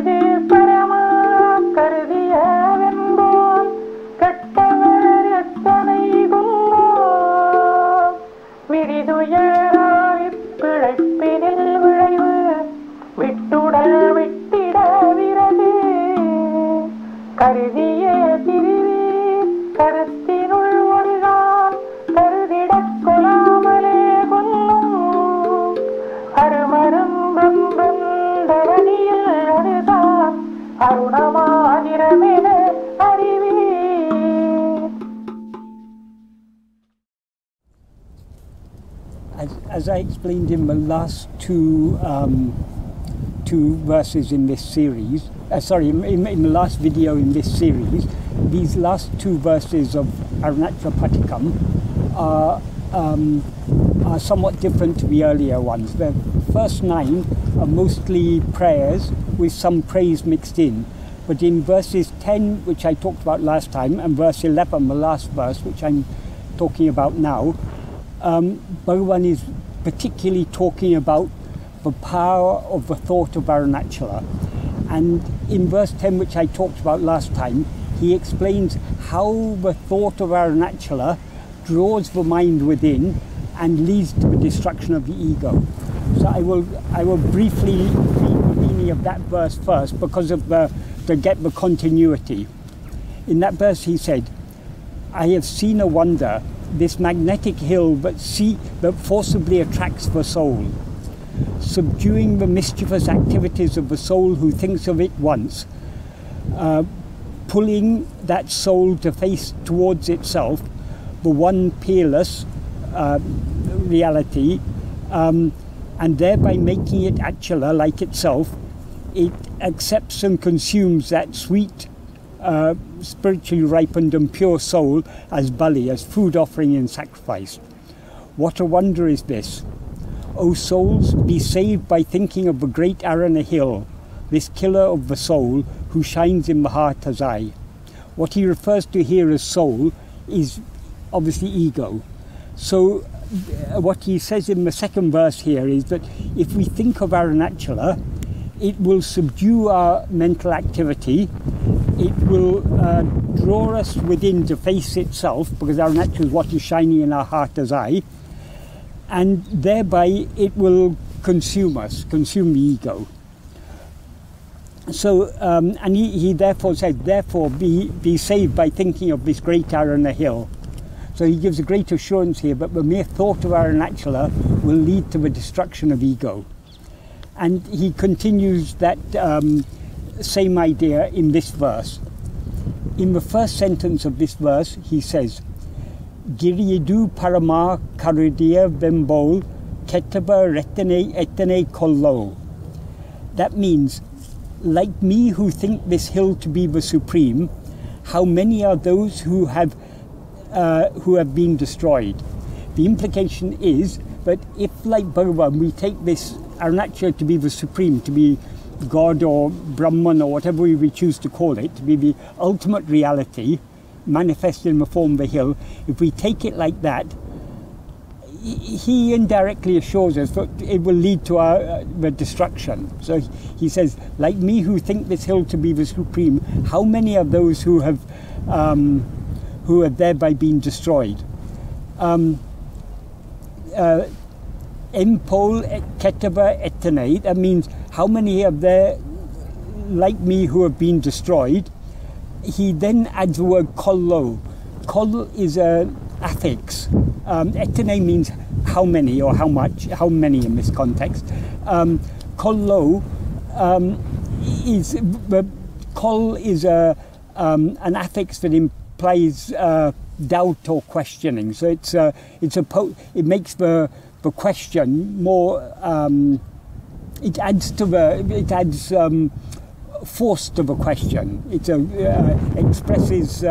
இது paramāk karudiya veṉbōṛ keṭṭava rettaṉai kollu virituya rālip piṛaippiṉil viṛaivu viṭṭuḍal viṭṭiḍa virahu karudiyē tirivīr karuttiṉuள் ஒருகால் karudiḍak kolāmalē kollu marumarun ḍavaṉiyi ladudā Arunachala dirameṉa vaṟivīr. As I explained in the last two verses in this series, in the last video in this series, these last two verses of Arunachala Padigam are somewhat different to the earlier ones. The first 9 are mostly prayers with some praise mixed in. But in verses 10, which I talked about last time, and verse 11, the last verse, which I'm talking about now, Bhagavan is particularly talking about the power of the thought of Arunachala. And in verse 10, which I talked about last time, he explains how the thought of Arunachala draws the mind within and leads to the destruction of the ego. So I will briefly read the meaning of that verse first, because of to get the continuity. In that verse he said, "I have seen a wonder, this magnetic hill that forcibly attracts the soul, subduing the mischievous activities of the soul who thinks of it once, pulling that soul to face towards itself, the one peerless reality, and thereby making it achala like itself. It accepts and consumes that sweet, spiritually ripened and pure soul as bali, as food offering and sacrifice. What a wonder is this! O souls, be saved by thinking of the great Aruna hill, this killer of the soul who shines in the heart as I." What he refers to here as soul is obviously ego. So what he says in the second verse here is that if we think of Arunachala, it will subdue our mental activity, it will draw us within to face itself, because Arunachala is what is shining in our heart as I, and thereby it will consume us, consume the ego. So, and he therefore said, therefore be saved by thinking of this great Aruna hill. So he gives a great assurance here that the mere thought of Arunachala will lead to the destruction of ego. And he continues that same idea in this verse. In the first sentence of this verse, he says, "Giriyidu paramāk karudiya veṉbōṟ keṭṭava rettaṉai kollō." That means, like me who think this hill to be the supreme, how many are those who have been destroyed? The implication is that if, like Bhagavan, we take this Arunachala to be the supreme, to be God or Brahman or whatever we choose to call it, to be the ultimate reality manifested in the form of the hill, if we take it like that, he indirectly assures us that it will lead to the destruction. So he says, like me who think this hill to be the supreme, how many are those who have thereby been destroyed? veṉbōṟ keṭṭava rettaṉai, that means how many are there like me who have been destroyed? He then adds the word kollo. Koll is an affix. Rettaṉai means how many or how much, how many in this context. Kollo is an affix that implies doubt or questioning. So it makes the question more. It adds force to the question. It expresses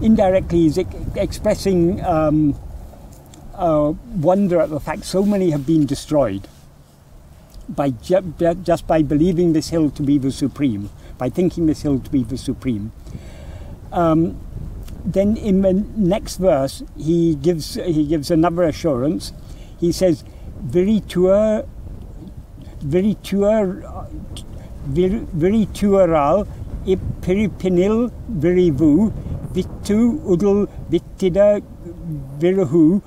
indirectly is expressing wonder at the fact so many have been destroyed by just by believing this hill to be the supreme, by thinking this hill to be the supreme. Then in the next verse he gives another assurance. He says, virituya virituya piṛaippiṉil viṛaivu, viṭṭuḍal viṭṭiḍa virahu,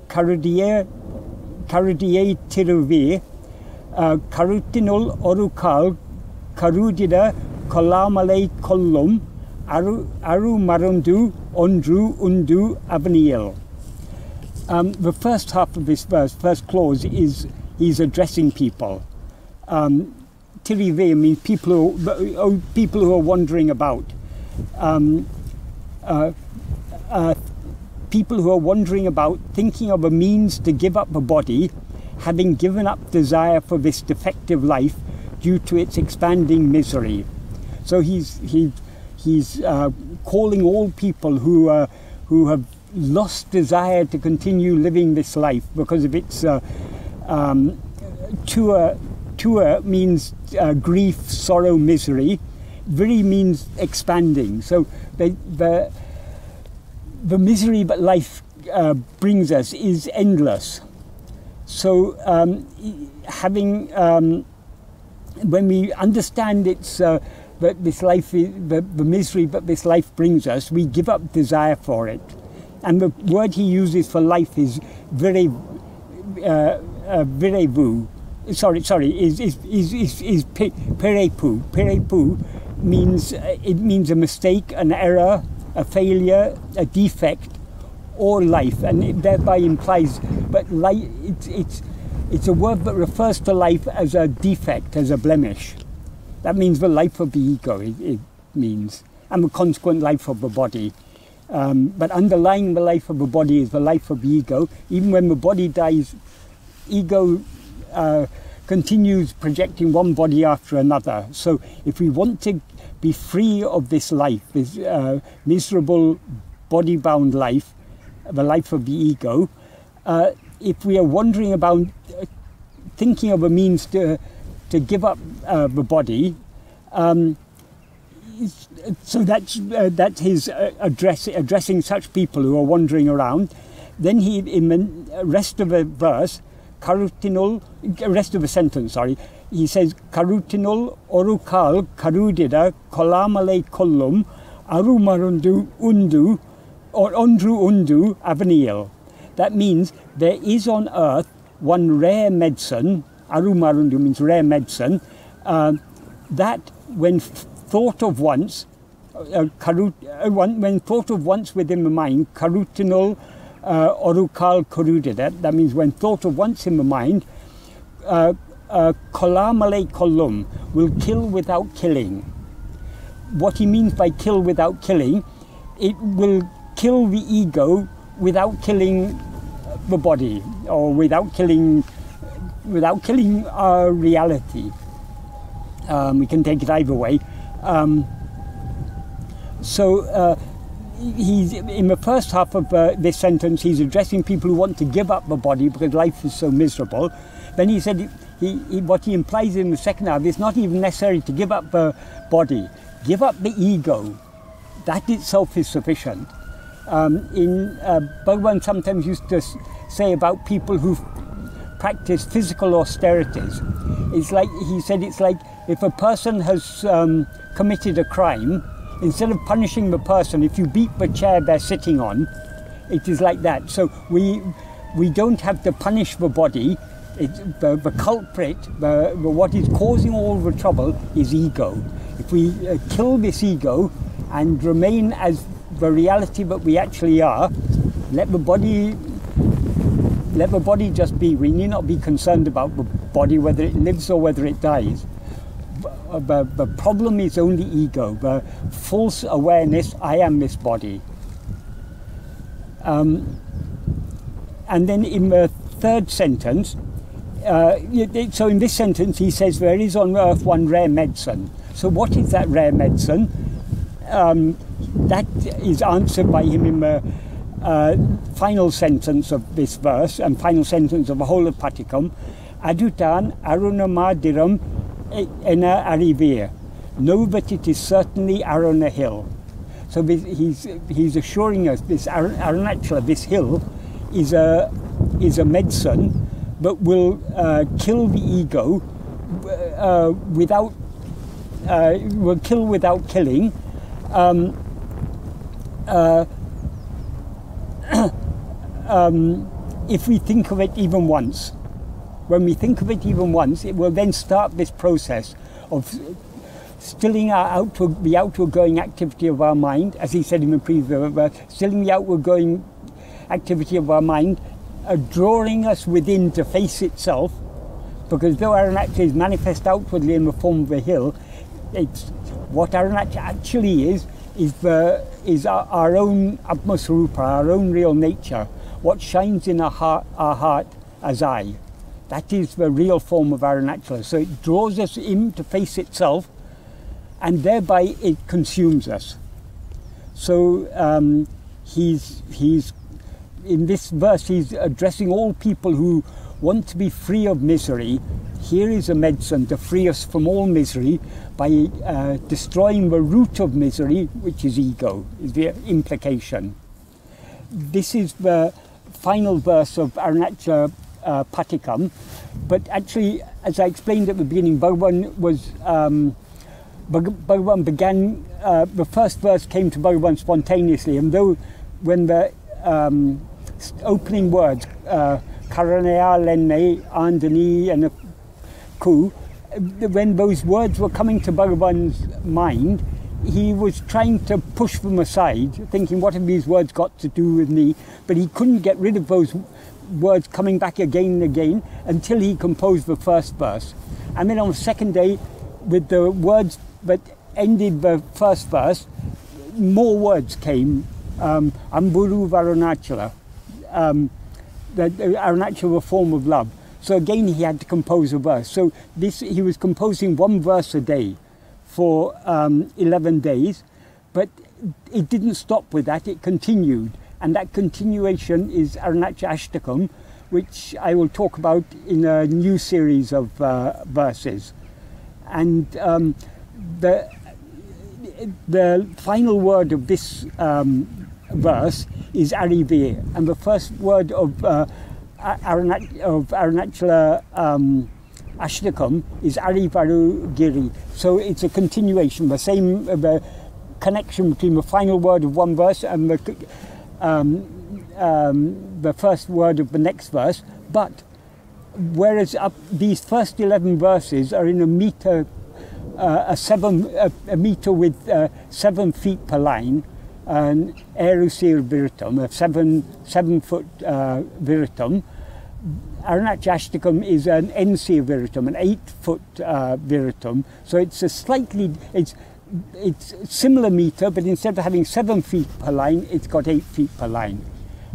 karudiyē tirivīr, karuttiṉu ḻorukāṟ, karudiyē kolāmalē kollu, marumarun doṉṭṛuṇ ḍavaṉiyi. The first half of this verse, first clause, is he's addressing people. Tirivīr means people who are wandering about. People who are wandering about, thinking of a means to give up a body, having given up desire for this defective life due to its expanding misery. So he's calling all people who have lost desire to continue living this life because of its tuya means grief, sorrow, misery. Viri means expanding. So the misery that life brings us is endless. So when we understand its that this life is the misery that this life brings us, we give up desire for it. And the word he uses for life is viṛaivu. Sorry, is piṛaivu. Piṛaivu means it means a mistake, an error, a failure, a defect, or life, and it thereby implies. But life, it's a word that refers to life as a defect, as a blemish. That means the life of the ego. It means, and the consequent life of the body. But underlying the life of the body is the life of the ego. Even when the body dies, ego continues projecting one body after another. So if we want to be free of this life, this miserable body-bound life, the life of the ego, if we are wandering about thinking of a means to give up the body, so that's his addressing such people who are wandering around. Then he, in the rest of the verse, rest of the sentence, sorry, he says, karuttiṉu ḻorukāṟ karudiyē kolāmalē kollu, marumarun doṉṭṛuṇ ḍavaṉiyi. That means there is on earth one rare medicine, marumarun means rare medicine, that when thought of once, when thought of once within the mind, karuttiṉu ḻorukāṟ karudiyē, that means when thought of once in the mind, kolāmalē kollu will kill without killing. What he means by kill without killing, it will kill the ego without killing the body, or without killing our reality. We can take it either way. He's in the first half of this sentence, he's addressing people who want to give up the body because life is so miserable. Then he said what he implies in the second half is not even necessary to give up the body. Give up the ego. That itself is sufficient. Bhagavan sometimes used to say about people who practice physical austerities. It's like, he said, it's like if a person has committed a crime, instead of punishing the person, if you beat the chair they're sitting on, it is like that. So we don't have to punish the body. The culprit, what is causing all the trouble is ego. If we kill this ego and remain as the reality that we actually are, let the body just be. We need not be concerned about the body, whether it lives or whether it dies. The problem is only ego, the false awareness, I am this body. And then in the third sentence, so in this sentence he says there is on earth one rare medicine. So what is that rare medicine? That is answered by him in the final sentence of this verse and final sentence of the whole of Patigam. Adutān Arunamā diram ena vaṛivīr. Know that it is certainly Aruna hill. So he's assuring us this Arunachala, this hill, is a that will kill the ego without will kill without killing. If we think of it even once. When we think of it even once, it will then start this process of stilling the outward going activity of our mind, as he said in the previous verse, stilling the outward going activity of our mind, drawing us within to face itself, because though Arunachala is manifest outwardly in the form of a hill, it's what Arunachala actually is our own atmasvarupa, our own real nature, what shines in our heart as I. That is the real form of Arunachala. So it draws us in to face itself, and thereby it consumes us. So he's in this verse, he's addressing all people who want to be free of misery. Here is a medicine to free us from all misery by destroying the root of misery, which is ego, is the implication. This is the final verse of Arunachala Padigam, but actually, as I explained at the beginning, Bhagavan began, the first verse came to Bhagavan spontaneously, and though when the opening words, karudiya, ḻorukāṟ, āndaṇiyi and ku, when those words were coming to Bhagavan's mind, he was trying to push them aside, thinking, what have these words got to do with me? But he couldn't get rid of those words coming back again and again until he composed the first verse. And then on the second day, with the words that ended the first verse, more words came. Amburu Arunachala, Arunachala, a form of love. So again he had to compose a verse. So he was composing one verse a day for 11 days, but it didn't stop with that, it continued. And that continuation is Arunachala Ashtakam, which I will talk about in a new series of verses. And the final word of this verse is Vaṟivīr, and the first word of Arunachala Ashtakam is Viṛavu Giri. So it's a continuation, the same the connection between the final word of one verse and the first word of the next verse. But whereas these first 11 verses are in a meter, a meter with 7 feet per line, an erusir viritum, a 7 foot viritum. Arunachala Ashtakam is an ensir viritum, an 8 foot viritum. So it's a slightly, it's similar meter, but instead of having 7 feet per line, it's got 8 feet per line.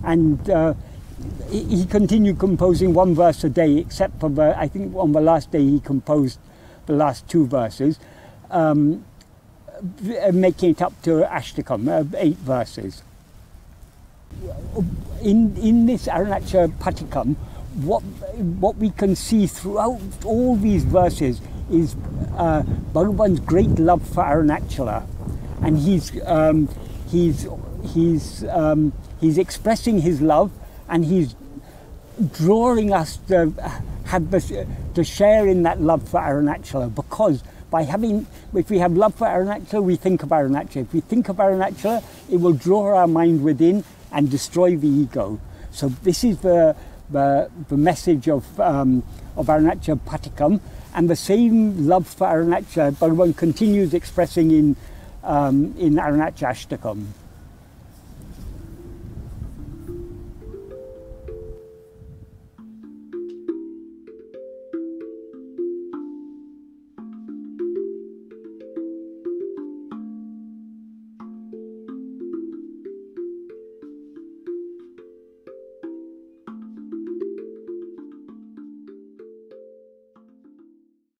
And he continued composing one verse a day, except for I think on the last day he composed the last 2 verses, making it up to Ashtakam, 8 verses. In this Arunachala Padigam, what we can see throughout all these verses is Bhagavan's great love for Arunachala, and he's expressing his love, and he's drawing us to share in that love for Arunachala, because if we have love for Arunachala, we think of Arunachala. If we think of Arunachala, it will draw our mind within and destroy the ego. So this is the message of Arunachala Padigam, and the same love for Arunachala Bhagavan continues expressing in Arunachala Ashtakam.